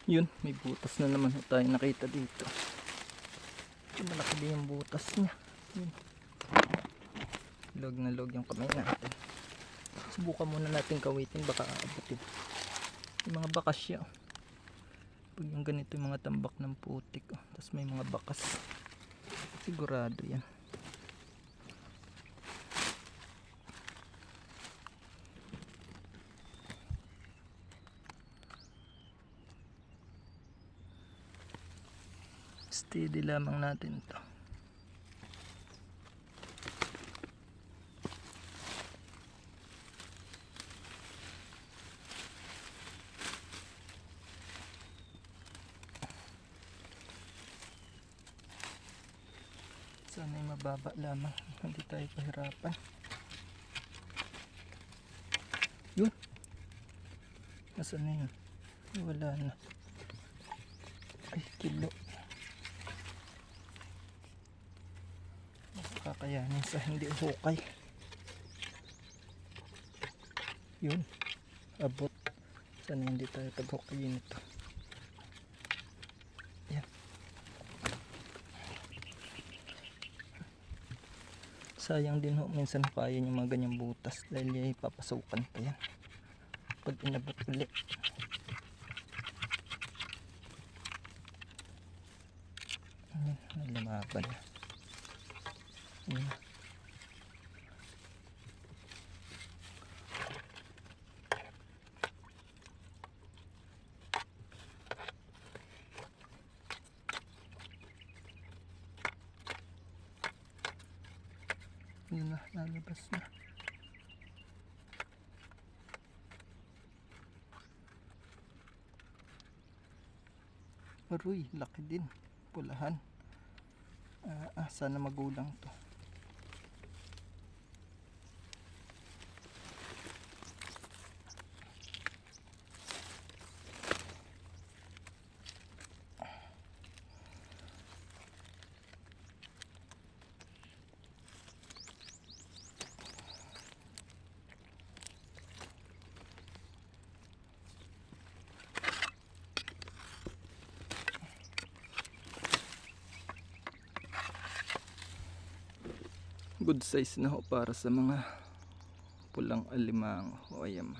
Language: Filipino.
Yun, may butas na naman tayo nakita dito. Malaki din yung butas niya. Yun. Log na log yung kamay natin. Subukan muna natin kawitin, baka aabutin. Yung mga bakas siya. Pag yung ganito yung mga tambak ng putik, tapos may mga bakas, sigurado yan. Steady lamang natin to. Sana'y mababa lamang, hindi tayo pahirapan. Yun, nasaan na yun? Wala na. Ay, kilo. Kakayanin sa hindi hukay. Yun, abot. Sana hindi tayo taghukayin ito. Yan. Sayang din ho, minsan kaya yung mga ganyang butas dahil yung papasukan pa yan pag inabot ulit. Lumaban na. Yan. Yun na, lalabas na. Aroy, laki din. Pulahan. Sana magulang to. Good size na ho para sa mga pulang alimango. O ayan.